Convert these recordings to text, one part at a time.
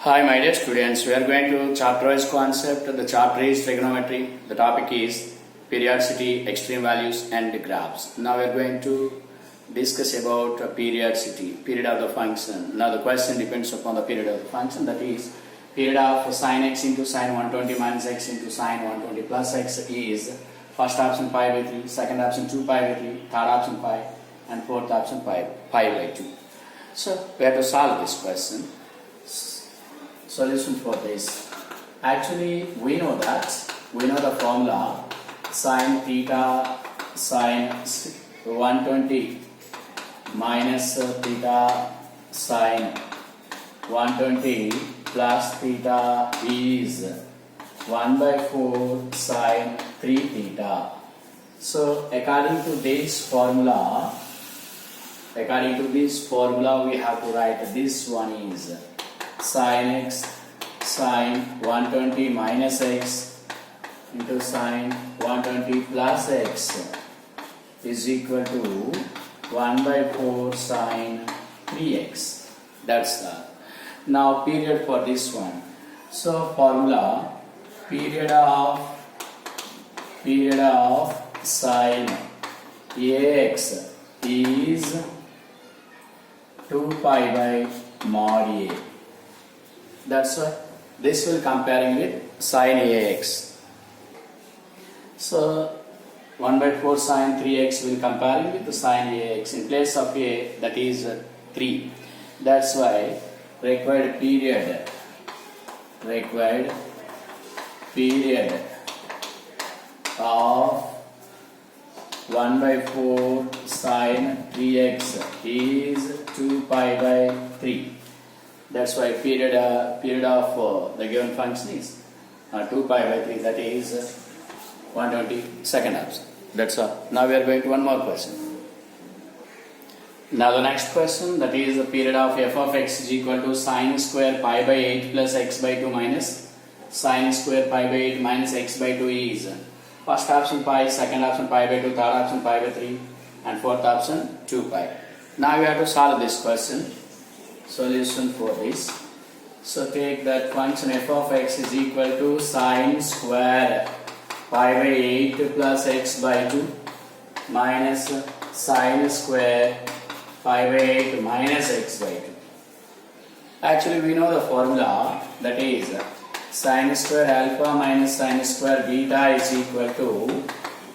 Hi, my dear students. We are going to chapterize concept. The chapter is trigonometry. The topic is periodicity, extreme values, and graphs. Now we are going to discuss about periodicity, period of the function. Now the question depends upon the period of the function. That is, period of sine x into sine 120 minus x into sine 120 plus x is first option pi by 3, second option 2 pi by 3, third option pi, and fourth option pi by 2. So we have to solve this question. Solution for this. Actually, we know the formula sine theta sine 120 minus theta sine 120 plus theta is 1 by 4 sine 3 theta. So according to this formula, we have to write this one is sin x sine 120 minus x into sine 120 plus x is equal to 1 by 4 sine 3x. That's that. Now period for this one. So formula period of sine ax is 2 pi by mod a. That's why this will comparing with sine ax. So 1 by 4 sine 3x will comparing with the sine ax. In place of a, that is 3. That's why required period of 1 by 4 sine 3x is 2 pi by 3. That's why period of the given function is 2 pi by 3, that is 120 second option. That's all. Now we are going to one more question. Now the next question, that is the period of f of x is equal to sine square pi by 8 plus x by 2 minus sine square pi by 8 minus x by 2 is first option pi, second option pi by 2, third option pi by 3, and fourth option 2 pi. Now we have to solve this question. Solution for this. So take that function f of x is equal to sine square pi by 8 plus x by 2 minus sine square pi by 8 minus x by 2. Actually we know the formula, that is sine square alpha minus sine square beta is equal to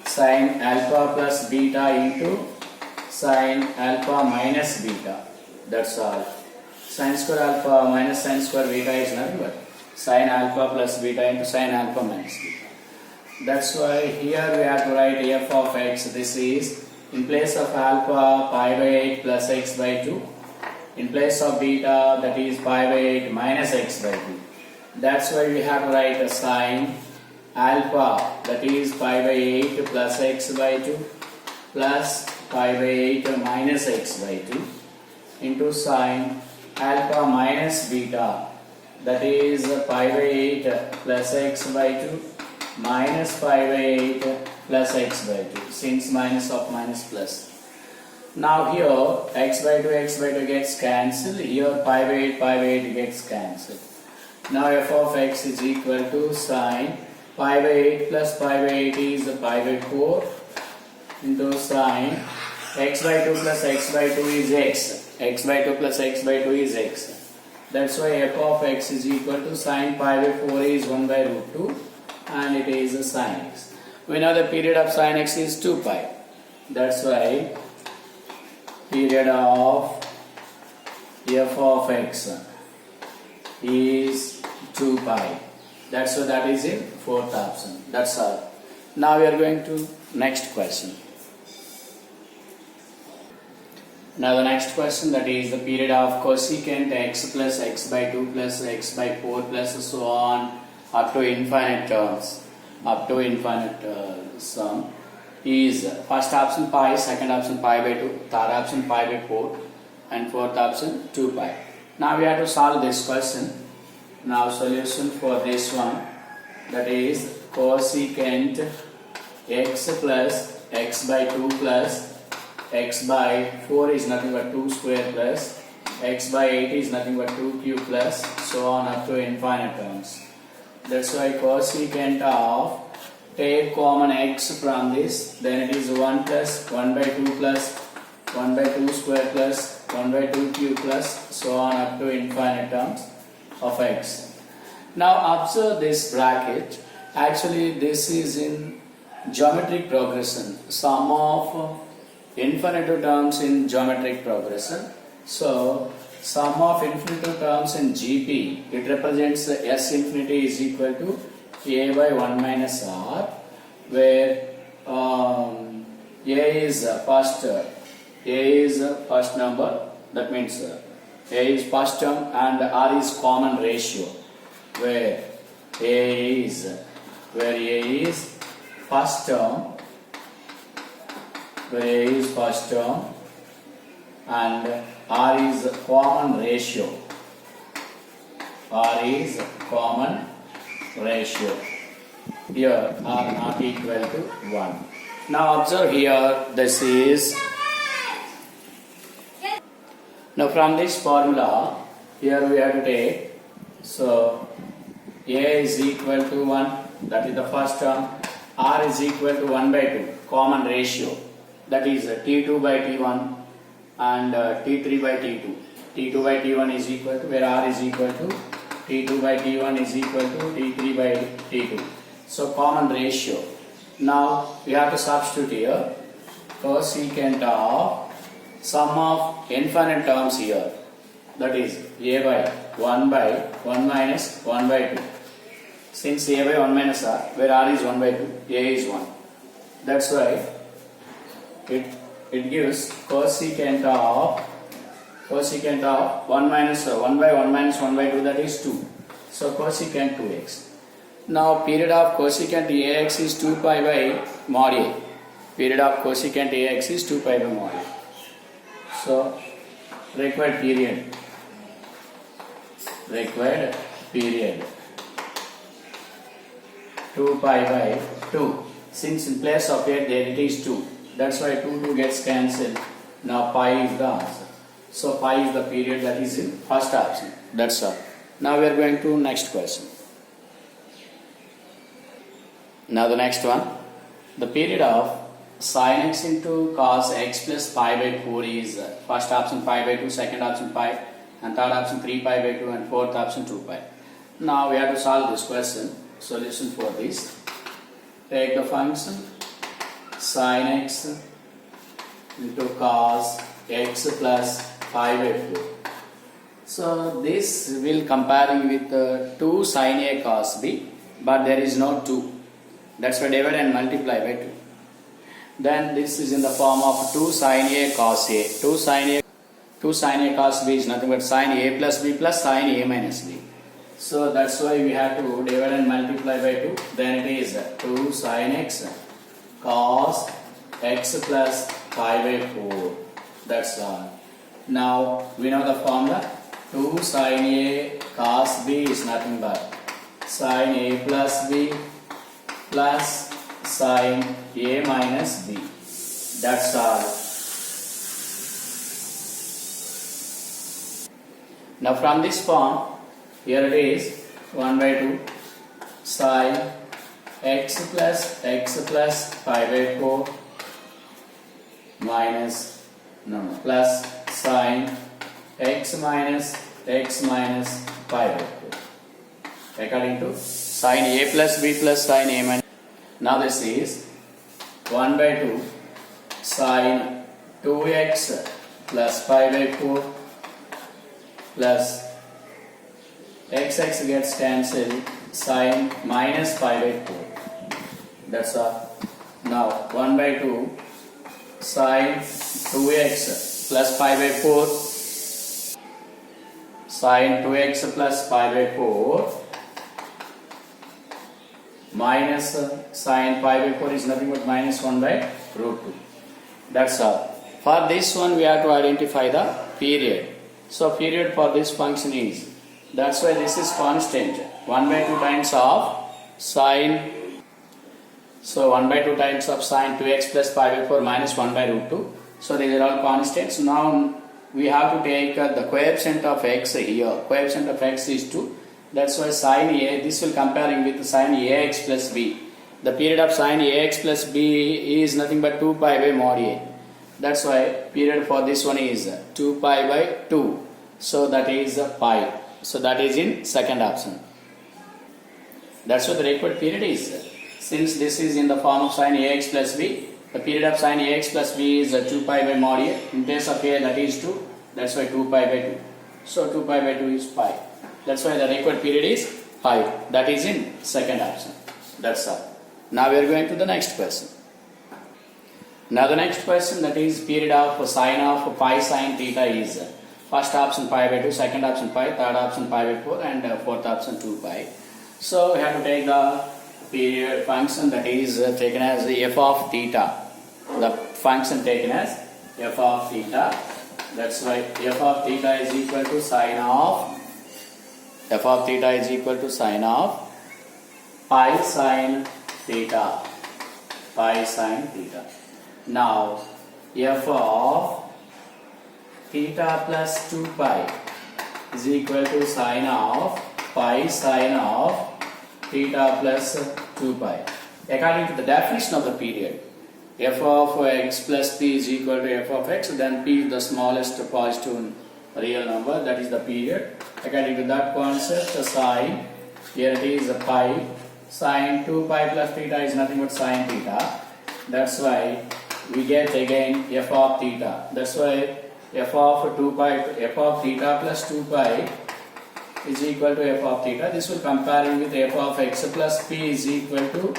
sine alpha plus beta into sine alpha minus beta. That's all. Sine square alpha minus sine square beta is nothing but sine alpha plus beta into sine alpha minus beta. That's why here we have to write f of x. This is in place of alpha pi by 8 plus x by 2. In place of beta, that is pi by 8 minus x by 2. That's why we have to write a sine alpha, that is pi by 8 plus x by 2 plus pi by 8 minus x by 2 into sine alpha minus beta, that is pi by 8 plus x by 2 minus pi by 8 plus x by 2, since minus of minus plus. Now here x by 2 gets cancelled, here pi by 8 gets cancelled. Now f of x is equal to sine pi by 8 plus pi by 8 is pi by 4 into sine x by 2 plus x by 2 is x by 2 plus x by 2 is x. That's why f of x is equal to sine pi by 4 is 1 by root 2 and it is a sine x. We know the period of sine x is 2 pi. That's why period of f of x is 2 pi. That's why that is in fourth option. That's all. Now we are going to next question. Now the next question, that is the period of cosecant x plus x by 2 plus x by 4 plus so on up to infinite terms, sum is first option pi, second option pi by 2, third option pi by 4 and fourth option 2 pi. Now we have to solve this question. Now solution for this one, that is cosecant x plus x by 2 plus x by 4 is nothing but 2 square plus x by 8 is nothing but 2q plus so on up to infinite terms. That's why cosecant of, take common x from this, then it is 1 plus 1 by 2 plus 1 by 2 square plus 1 by 2q plus so on up to infinite terms of x. Now observe this bracket. Actually this is in geometric progression, sum of infinitive terms in geometric progression. So sum of infinitive terms in GP, it represents S infinity is equal to A by 1 minus R, where A is first number, that means A is first term and R is common ratio, where A is first term, and R is common ratio. Here R not equal to 1. Now observe here, this is, now from this formula, here we have to take, so A is equal to 1, that is the first term, R is equal to 1 by 2, common ratio, that is T2 by T1 and T3 by T2. T2 by T1 is equal to, where R is equal to T2 by T1 is equal to T3 by T2. So common ratio. Now we have to substitute here cosecant of sum of infinite terms here, that is A by 1 minus 1 by 2. Since A by 1 minus R, where R is 1 by 2, A is 1. That's why it gives cosecant of 1 minus 1 by 1 minus 1 by 2, that is 2. So cosecant 2x. Now period of cosecant AX is 2 pi by mod A. Period of cosecant AX is 2 pi by mod A. So required period 2 pi by 2. Since in place of 8 there it is 2. That's why 2 gets cancelled. Now pi is the answer. So pi is the period that is in first option. That's all. Now we are going to next question. Now the next one. The period of sin x into cos x plus pi by 4 is first option pi by 2, second option pi, and third option 3 pi by 2, and fourth option 2 pi. Now we have to solve this question. Solution for this. Take the function sin x into cos x plus pi by 4. So this will comparing with 2 sin A cos B, but there is no 2. That's why divide and multiply by 2. Then this is in the form of 2 sin A cos A. 2 sin A cos B is nothing but sin A plus B plus sin A minus B. So that's why we have to divide and multiply by 2. Then it is 2 sin x cos x plus pi by 4. That's all. Now we know the formula. 2 sin A cos B is nothing but sin A plus B plus sin A minus B. That's all. Now from this form, here it is 1 by 2 sin x plus pi by 4 minus plus sin x minus pi by 4 according to sin A plus B plus sin A minus. Now this is 1 by 2 sin 2x plus pi by 4 plus x gets cancelled, sin minus pi by 4. That's all. Now 1 by 2 sin 2x plus pi by 4 sin 2x plus pi by 4 minus sin pi by 4 is nothing but minus 1 by root 2. That's all. For this one we have to identify the period. So period for this function is, that's why this is constant, 1 by 2 times of sin. So 1 by 2 times of sin 2x plus pi by 4 minus 1 by root 2. So these are all constants. Now we have to take the coefficient of x here. Coefficient of x is 2. That's why sin a, this will comparing with sin ax plus b. The period of sin ax plus b is nothing but 2 pi by mod a. That's why period for this one is 2 pi by 2. So that is pi. So that is in second option. That's what the required period is. Since this is in the form of sin ax plus b, the period of sin ax plus b is 2 pi by mod a. In case of a, that is 2. That's why 2 pi by 2. So 2 pi by 2 is pi. That's why the required period is pi. That is in second option. That's all. Now we are going to the next question. Now the next question, that is period of sine of pi sin theta is first option pi by 2, second option pi, third option pi by 4 and fourth option 2 pi. So we have to take the period function that is taken as f of theta. The function taken as f of theta. That's why f of theta is equal to sine of pi sin theta. Pi sin theta. Now f of theta plus 2 pi is equal to sine of pi sin of theta plus 2 pi. According to the definition of the period, f of x plus p is equal to f of x, then p is the smallest positive real number, that is the period. According to that concept, the sine, here it is a pi, sine 2 pi plus theta is nothing but sine theta. That's why we get again f of theta. That's why f of theta plus 2 pi is equal to f of theta. This will comparing with f of x plus p is equal to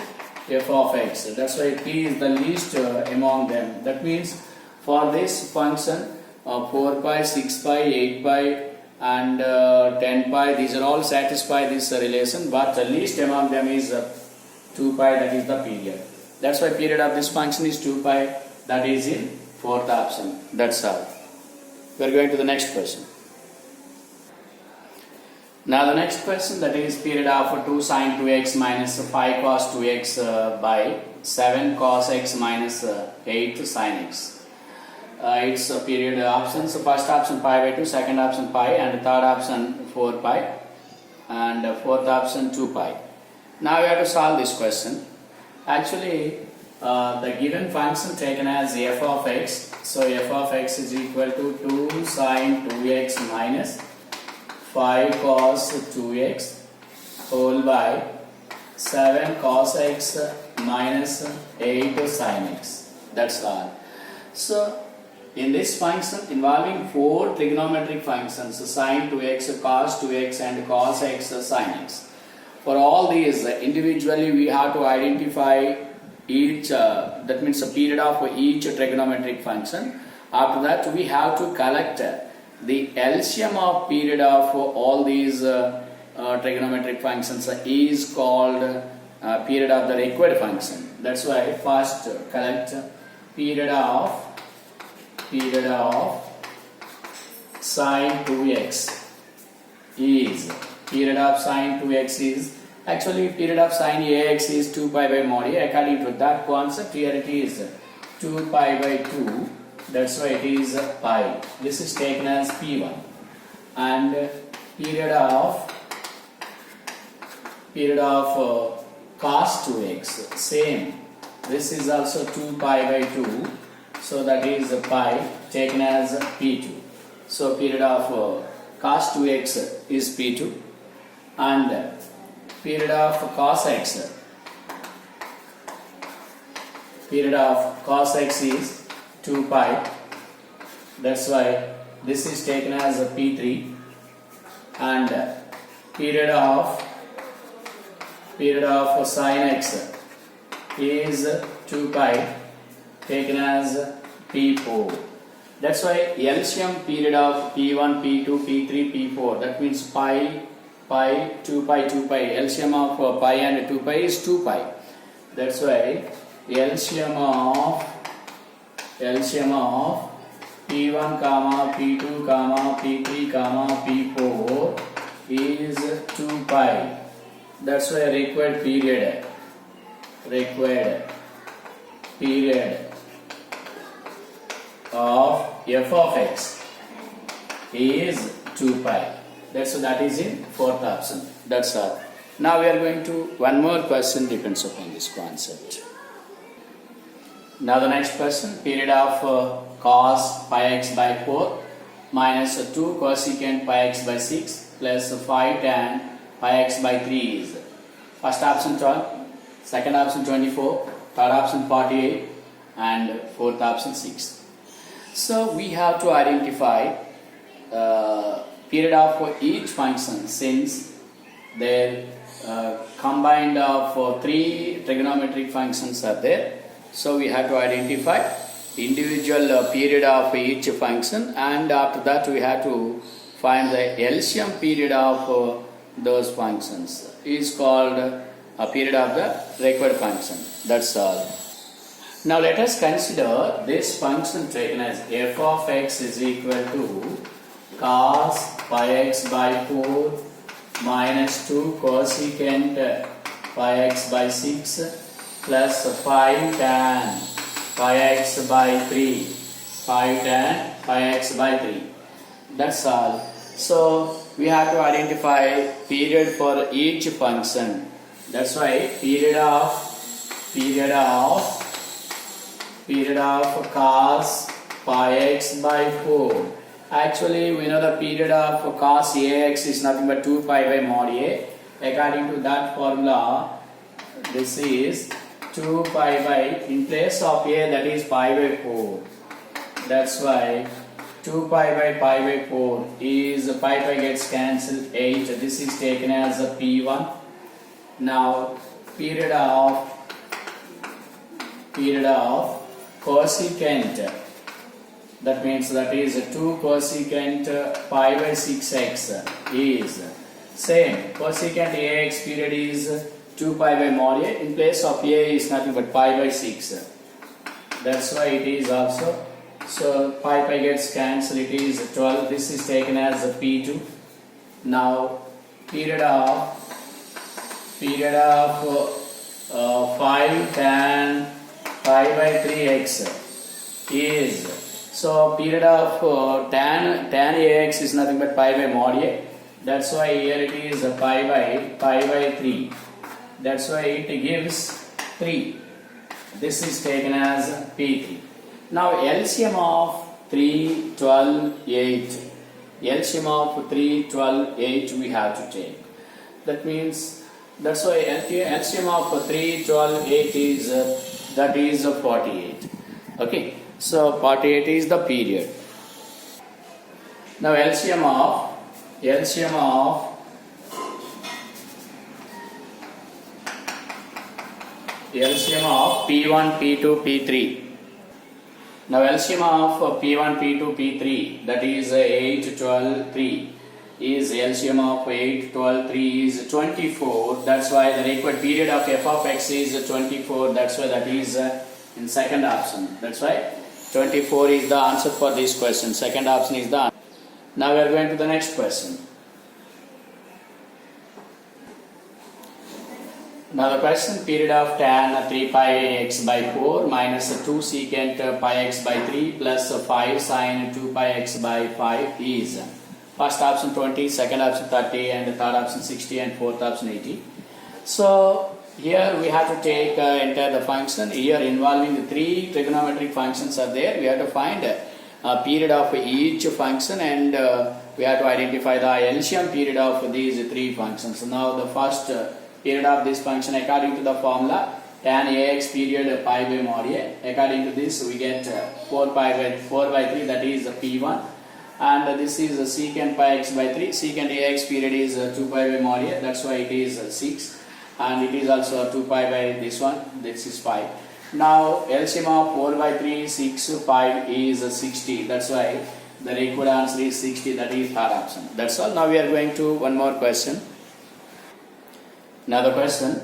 f of x. That's why p is the least among them. That means for this function 4 pi, 6 pi, 8 pi and 10 pi, these are all satisfy this relation, but the least among them is 2 pi, that is the period. That's why period of this function is 2 pi, that is in fourth option. That's all. We are going to the next question. Now the next question, that is period of 2 sin 2x minus 5 cos 2x by 7 cos x minus 8 sin x. Its period options, first option pi by 2, second option pi and third option 4 pi and fourth option 2 pi. Now we have to solve this question. Actually the given function taken as f of x, so f of x is equal to 2 sin 2x minus 5 cos 2x whole by 7 cos x minus 8 sin x. That's all. So in this function involving 4 trigonometric functions, sin 2x, cos 2x and cos x, sin x. For all these individually we have to identify each, that means a period of each trigonometric function. After that we have to collect the LCM of period of all these trigonometric functions is called period of the required function. That's why first collect period of sin 2x is, period of sin 2x is, actually period of sin ax is 2 pi by mod a. According to that concept, here it is 2 pi by 2. That's why it is pi. This is taken as p1. And period of cos 2x, same. This is also 2 pi by 2. So that is pi taken as p2. So period of cos 2x is p2 and period of cos x, is 2 pi. That's why this is taken as a p3 and period of sin x is 2 pi taken as p4. That's why LCM period of p1, p2, p3, p4, that means pi, 2 pi, 2 pi. LCM of pi and 2 pi is 2 pi. That's why LCM of p1 comma p2 comma p3 comma p4 is 2 pi. That's why required period of f of x is 2 pi. That is in fourth option. That's all. Now we are going to one more question depends upon this concept. Now the next question, period of cos pi x by 4 minus 2 cosecant pi x by 6 plus 5 tan pi x by 3 is first option 12, second option 24, third option 48 and fourth option 6. So we have to identify period of each function since their combined of three trigonometric functions are there. So we have to identify individual period of each function, and after that we have to find the LCM period of those functions is called a period of the required function. That's all. Now let us consider this function taken as f of x is equal to cos pi x by 4 minus 2 cosecant pi x by 6 plus 5 tan pi x by 3, 5 tan pi x by 3. That's all. So we have to identify period for each function. That's why period of cos pi x by 4. Actually, we know the period of cos ax is nothing but 2 pi by mod a. According to that formula, this is 2 pi by, in place of a, that is pi by 4. That's why 2 pi by 4 is pi gets cancelled 8. This is taken as a P1. Now period of cosecant, that means that is 2 cosecant pi by 6x is same. Cosecant ax period is 2 pi by mod a. In place of a is nothing but pi by 6. That's why it is also. So pi gets cancelled. It is 12. This is taken as a P2. Now period of 5 tan pi by 3x is, so period of tan ax is nothing but pi by mod a. That's why here it is pi by 3. That's why it gives 3. This is taken as P3. Now LCM of 3, 12, 8. LCM of 3, 12, 8 we have to take. That means, that's why LCM of 3, 12, 8 is, that is 48. Okay. So 48 is the period. Now LCM of P1, P2, P3. Now LCM of P1, P2, P3, that is 8, 12, 3 is LCM of 8, 12, 3 is 24. That's why the required period of f of x is 24. That's why that is in second option. That's why 24 is the answer for this question. Second option is the answer. Now we are going to the next question. Now the question, period of tan 3 pi x by 4 minus 2 secant pi x by 3 plus 5 sin 2 pi x by 5 is first option 20, second option 30 and third option 60 and fourth option 80. So here we have to take enter the function. Here involving the three trigonometric functions are there. We have to find a period of each function, and we have to identify the LCM period of these three functions. Now the first period of this function, according to the formula tan ax period pi by mod a. According to this we get 4 by 3, that is P1, and this is secant pi x by 3. Secant ax period is 2 pi by mod a. That's why it is 6. And it is also 2 pi by this one, this is 5. Now LCM of 4 by 3, 6, 5 is 60. That's why the required answer is 60, that is third option. That's all. Now we are going to one more question. Now the question,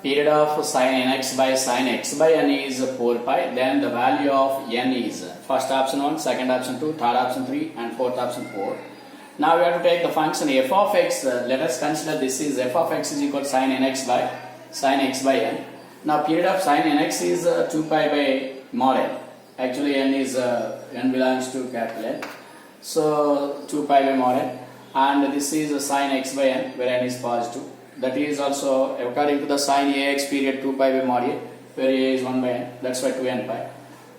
period of sin nx by sin x by n is 4 pi. Then the value of n is first option 1, second option 2, third option 3 and fourth option 4. Now we have to take the function f of x. Let us consider this is f of x is equal to sin nx by sin x by n. Now period of sin nx is 2 pi by mod n. Actually n belongs to capital N. So 2 pi by mod n, and this is a sin x by n where n is positive. That is also according to the sin ax period 2 pi by mod a where a is 1 by n, that's why 2n pi.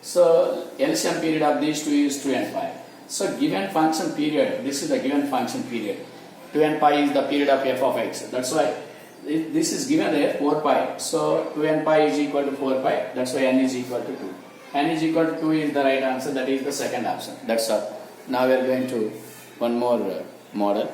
So LCM period of these two is 2n pi. So given function period, this is the given function period. 2n pi is the period of f of x. That's why this is given there 4 pi. So 2n pi is equal to 4 pi. That's why n is equal to 2. N is equal to 2 is the right answer. That is the second option. That's all. Now we are going to one more model.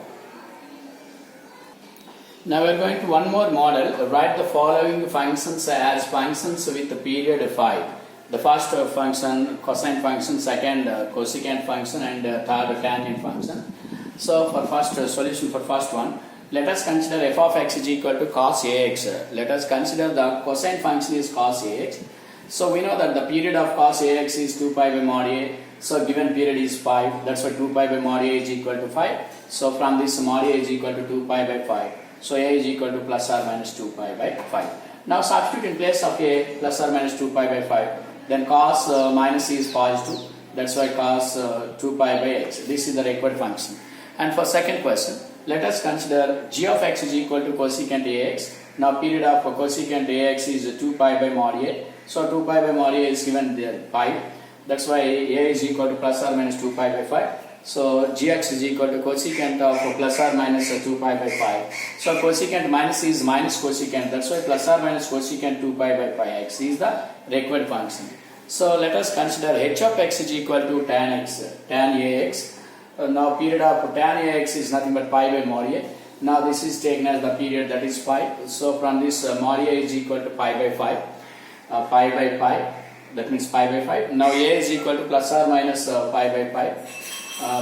Now we are going to one more model. Write the following functions as functions with the period 5. The first function cosine function, second cosecant function, and third tangent function. So for first solution for first one, let us consider f of x is equal to cos ax. Let us consider the cosine function is cos ax. So we know that the period of cos ax is 2 pi by mod a. So given period is 5. That's why 2 pi by mod a is equal to 5. So from this mod a is equal to 2 pi by 5. So a is equal to plus or minus 2 pi by 5. Now substitute in place of a plus or minus 2 pi by 5. Then cos minus is positive. That's why cos 2 pi by x. This is the required function. And for second question, let us consider g of x is equal to cosecant ax. Now period of cosecant ax is 2 pi by mod a. So 2 pi by mod a is given there 5. That's why a is equal to plus or minus 2 pi by 5. So gx is equal to cosecant of plus or minus 2 pi by 5. So cosecant minus is minus cosecant. That's why plus or minus cosecant 2 pi by 5x is the required function. So let us consider h of x is equal to tan x, tan ax. Now period of tan ax is nothing but pi by mod a. Now this is taken as the period, that is 5. So from this mod a is equal to pi by 5, pi by pi, that means pi by 5. Now a is equal to plus or minus pi by pi,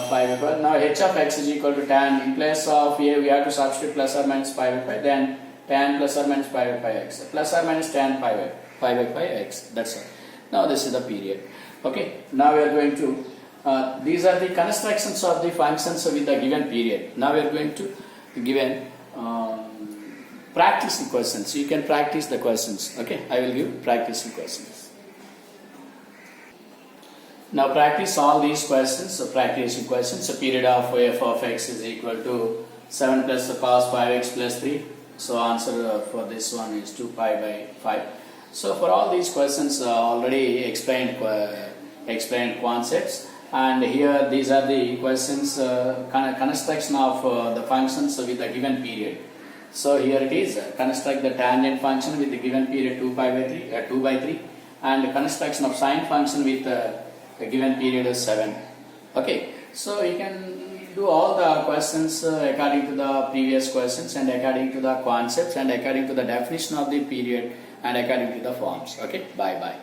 pi by 5. Now h of x is equal to tan. In place of a we have to substitute plus or minus pi by pi. Then tan plus or minus pi by pi x, plus or minus tan pi by pi x. That's all. Now this is the period. Okay. Now we are going to these are the constructions of the functions with the given period. Now we are going to given practice the questions. You can practice the questions. Okay, I will give practice the questions. Now practice all these questions. So practice the questions. So period of f of x is equal to 7 plus the cos 5x plus 3. So answer for this one is 2 pi by 5. So for all these questions already explained concepts. And here these are the questions construction of the functions with the given period. So here it is, construct the tangent function with the given period 2 pi by 3, 2 by 3, and construction of sine function with the given period is 7. Okay, so you can do all the questions according to the previous questions and according to the concepts and according to the definition of the period and according to the forms. Okay, bye.